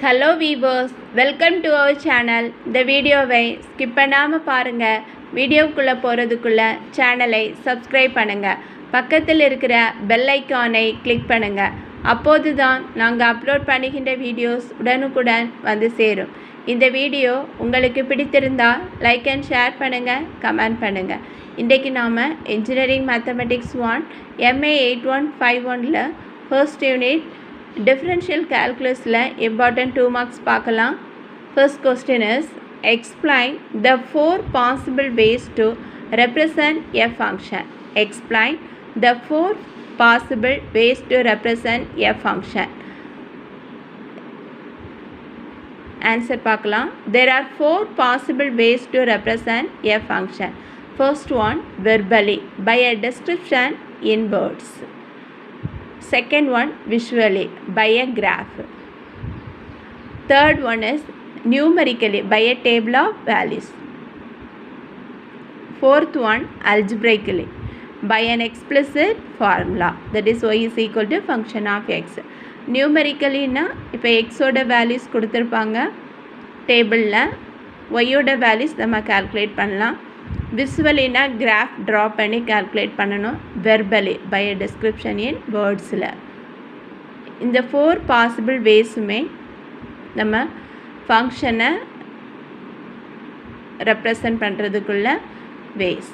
Hello viewers, welcome to our channel. இந்த வீடியோவை skip பண்ணாமல் பாருங்கள். வீடியோக்குள்ளே போகிறதுக்குள்ளே சேனலை சப்ஸ்கிரைப் பண்ணுங்கள். பக்கத்தில் இருக்கிற பெல் ஐக்கானை கிளிக் பண்ணுங்கள். அப்போது தான் நாங்கள் அப்லோட் பண்ணுகின்ற வீடியோஸ் உடனுக்குடன் வந்து சேரும். இந்த வீடியோ உங்களுக்கு பிடித்திருந்தால் லைக் அண்ட் ஷேர் பண்ணுங்கள், கமெண்ட் பண்ணுங்கள். இன்றைக்கு நாம் engineering mathematics 1 MA 8151 first unit differential calculus la important 2 marks paakalam. First question is, explain the 4 possible ways to represent a function. Explain the 4 possible ways to represent a function. Answer paakalam. There are 4 possible ways to represent a function. First one, verbally, by a description in words. Second one, visually, by a graph. Third one is numerically, by a table of values. Fourth one, algebraically, by an explicit formula, that is y is equal to function of x. Numerically na இப்போ x ஓட values கொடுத்திருப்பாங்க டேபிளில், y ஓட values நம்ம calculate பண்ணலாம். விசுவலினா graph draw பண்ணி calculate பண்ணணும். Verbally, by a description in வேர்ட்ஸில். இந்த 4 பாசிபிள் வேஸுமே நம்ம ஃபங்க்ஷனை ரெப்ரசன்ட் பண்ணுறதுக்குள்ள ways.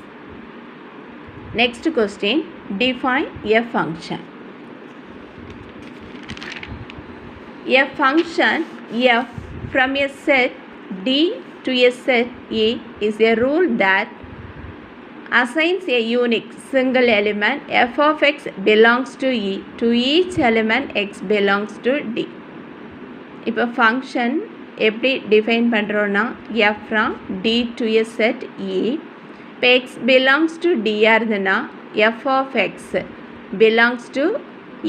Next question, define a function. A function f from a set D to a set E is a rule that assigns a unique single element f of x belongs to E to each element x belongs to D. இப்போ function எப்படி define பண்ணுறோன்னா, f from D to a set E, இப்போ x belongs to D இருந்துன்னா f of x belongs to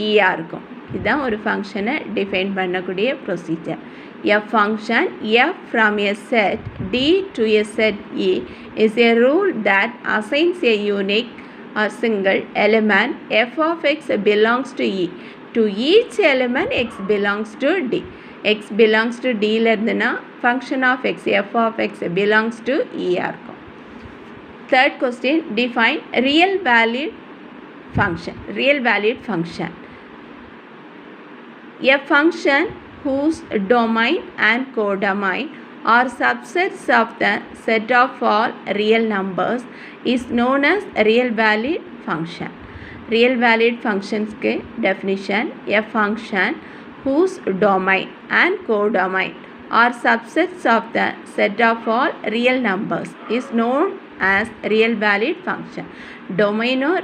E இருக்கும். இதுதான் ஒரு ஃபங்க்ஷனை define பண்ணக்கூடிய procedure. A function f from a set D to a set E is a rule that assigns a unique or single element f of x belongs to E to each element x belongs to D. x belongs to D இருந்துன்னா function of x f of x belongs to E இருக்கும். Third question, define real valued function. Real valued function. A function whose domain and codomain are subsets of the set of all real numbers is known as real valued function. Real valued functions के definition, a function whose domain and codomain are subsets of the set of all real numbers is known as real valued function. Domain or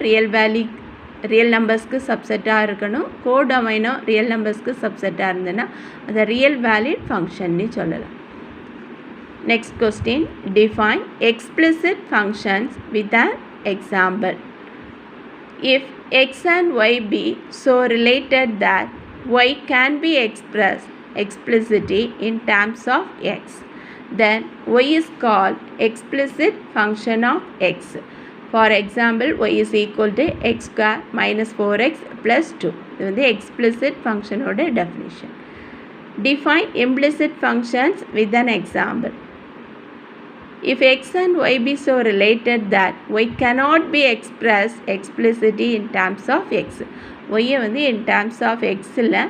real நம்பர்ஸ்க்கு சப்செட்டாக இருக்கணும், கோடொமைனோ real நம்பர்ஸ்க்கு சப்செட்டாக இருந்ததுன்னா அதை real valid ஃபங்க்ஷன்னு சொல்லலாம். Next question, define explicit functions with an example. If x and y be so related that y can be expressed explicitly in terms of x, then y is called explicit function of x. For example, y is equal to x square minus 4x plus 2. இது வந்து explicit function ஓட definition. Define implicit functions with an example. If x and y be so related that y cannot be expressed explicitly in terms of x. y வந்து in terms of x ல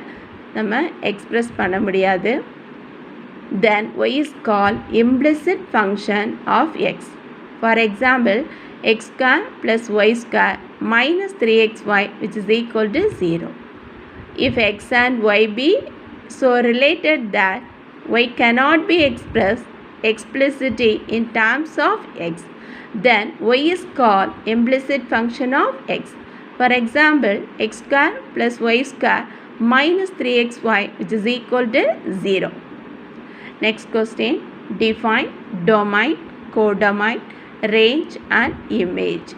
நம்ம express பண்ண முடியாது. Then y is called implicit function of x. For example, x square plus y square minus 3xy which is equal to 0. If x and y be so related that y cannot be expressed explicitly in terms of x, then y is called implicit function of x. For example, x square plus y square minus 3xy which is equal to 0. Next question, define domain, codomain, range and image.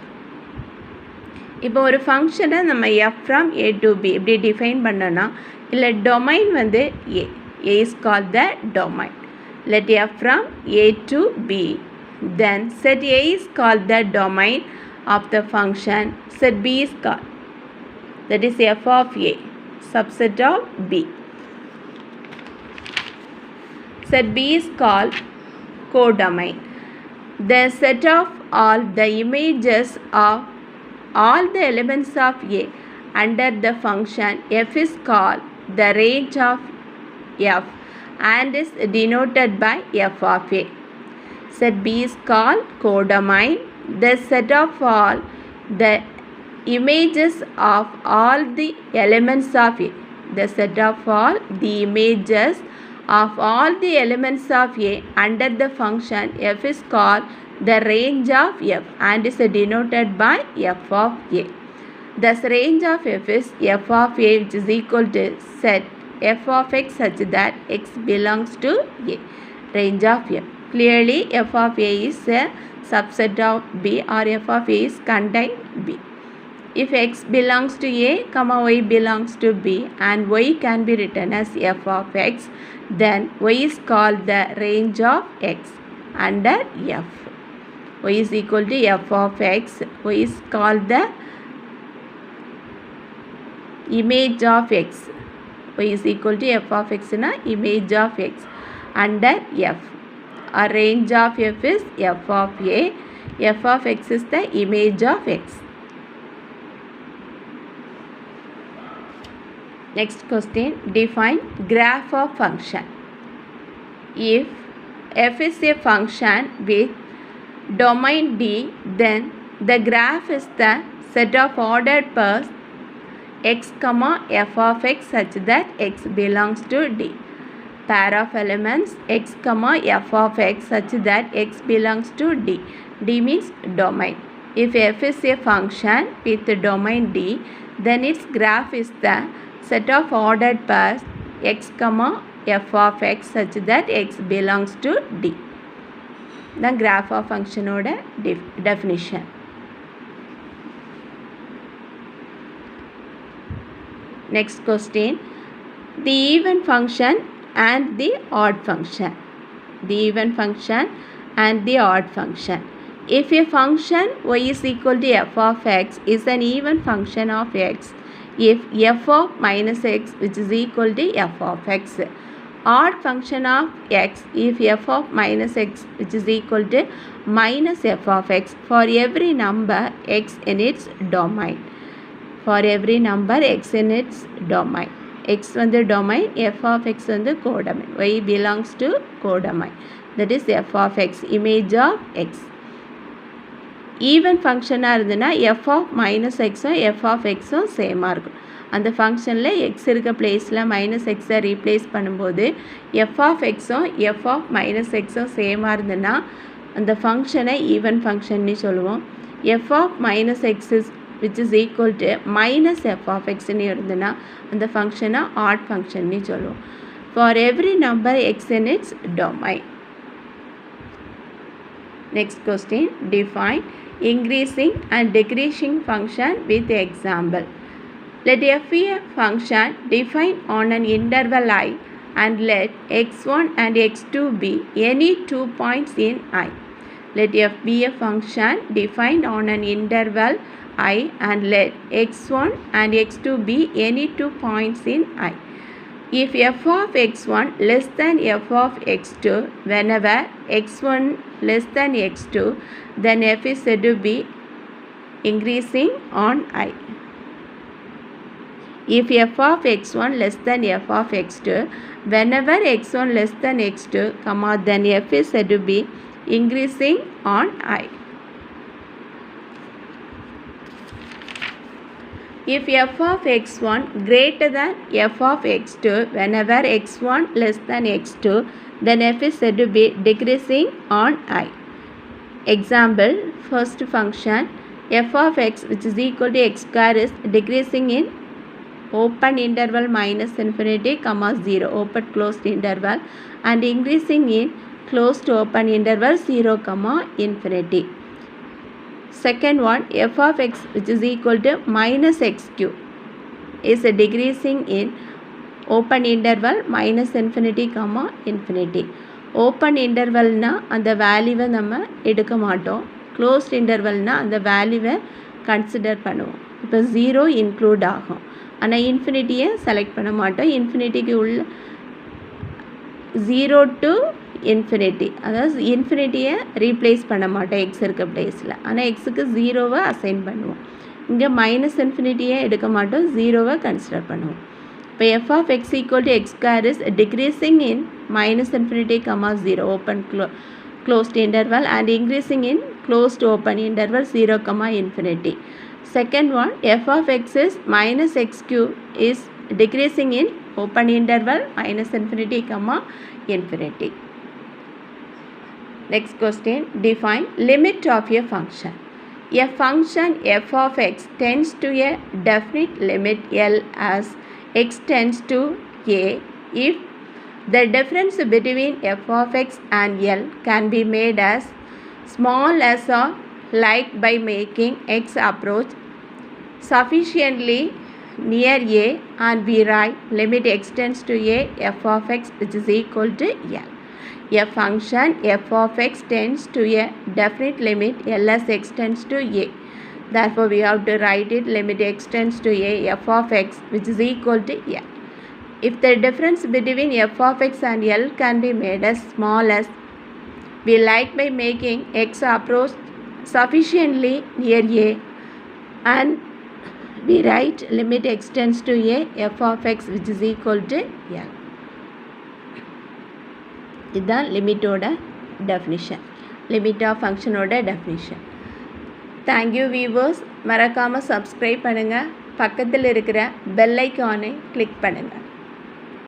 இப்போ ஒரு ஃபங்க்ஷனை நம்ம f from a to b இப்படி define பண்ணோன்னா, இல்லை domain வந்து a is called the domain. Let f from a to b, then set a is called the domain of the function, set b is called, that is f of a subset of b. Set B is called codomain. The set of all the images of all the elements of A under the function f is called the range of f and is denoted by f of A. Set B is called codomain. The set of all the images of all the elements of A. The set of all the images of all the elements of A under the function f is called the range of f and is denoted by f of A. Thus range of f is f of A, which is equal to set f of x such that x belongs to A. Range of f. Clearly f of A is a subset of B, or f of A is contained B. If x belongs to A, y belongs to B, and y can be written as f of x, then y is called the range of x under f. Y is equal to f of x. Y is called the image of x. Y is equal to f of x na image of x under f. Our range of f is f of A. F of x is the image of x. Next question, define graph of function. If f is a function with domain D, then the graph is the set of ordered pairs x, f of x such that x belongs to D. Pair of elements x, f of x such that x belongs to D. D means domain. If f is a function with domain D, then its graph is the set of ordered pairs x, f of x such that x belongs to D. The graph of function oda definition. Next question, the even function and the odd function. The even function and the odd function. If a function y is equal to f of x is an even function of x, if f of minus x which is equal to f of x. Odd function of x if f of minus x which is equal to minus f of x for every number x in its domain. For every number x in its domain. X on the domain, f of x on the codomain. Y belongs to codomain. That is f of x, image of x. Even function இருந்துனா f of minus x f of x same இருக்கும். அந்த ஃபங்க்ஷனில் x இருக்க பிளேஸில் minus எக்ஸை replace பண்ணும்போது f of x f of minus x சேமாக இருந்துன்னா அந்த ஃபங்க்ஷனை ஈவன் ஃபங்க்ஷன்னு சொல்லுவோம். f of minus x which is equal to minus f of x ன்னு இருந்துன்னா அந்த ஃபங்க்ஷனை ஆட் ஃபங்க்ஷன்னு சொல்லுவோம். For every number x in its domain. Next question, define increasing and decreasing function with example. Let f be a function defined on an interval I and let x1 and x2 be any 2 points in I. Let f be a function defined on an interval I and let x1 and x2 be any 2 points in I. If f of x1 less than f of x2, whenever x1 less than x2, then f is said to be increasing on I. If f of x1 less than f of x2, whenever x1 less than x2, then f is said to be increasing on I. If f of x1 greater than f of x2, whenever x1 less than x2, then f is said to be decreasing on I. Example, first function f of x which is equal to x square is decreasing in open interval minus infinity, 0, open closed interval, and increasing in closed open interval 0, infinity. Second one, f of x which is equal to minus x cube is decreasing in open interval minus infinity, infinity. Open interval na அந்த வேல்யூவை நம்ம எடுக்க மாட்டோம். Closed இன்டர்வல்னா அந்த வேல்யூவை consider பண்ணுவோம். இப்போ 0 include ஆகும். ஆனால் இன்ஃபினிட்டியை செலக்ட் பண்ண மாட்டோம். இன்ஃபினிட்டிக்கு உள்ள 0 to infinity, அதாவது இன்ஃபினிட்டியை ரீப்ளேஸ் பண்ண மாட்டோம் எக்ஸ் இருக்க பிளேஸில். ஆனால் எக்ஸுக்கு 0வை அசைன் பண்ணுவோம். இங்கே மைனஸ் இன்ஃபினிட்டியை எடுக்க மாட்டோம், 0வை கன்சிடர் பண்ணுவோம். இப்போ f of x equal to x square is decreasing in minus infinity comma 0 open closed interval and increasing in closed open interval 0 comma infinity. Second one, f of x is minus x cube is decreasing in open interval minus infinity comma infinity. Next question, define limit of a function. A function f of x tends to a definite limit L as x tends to a if the difference between f of x and L can be made as small as or like by making x approach sufficiently near a and we write limit x tends to a f of x which is equal to L. A function f of x tends to a definite limit L as x tends to a. Therefore, we have to write it limit x tends to a f of x which is equal to L. If the difference between f of x and L can be made as small as we like by making x approach sufficiently near a and we write limit x tends to a f of x which is equal to L. இதுதான் லிமிட்டோட definition, limit of ஃபங்க்ஷனோட definition. Thank you viewers. மறக்காமல் subscribe பண்ணுங்கள், பக்கத்தில் இருக்கிற bell ஐக்கானை click பண்ணுங்கள்.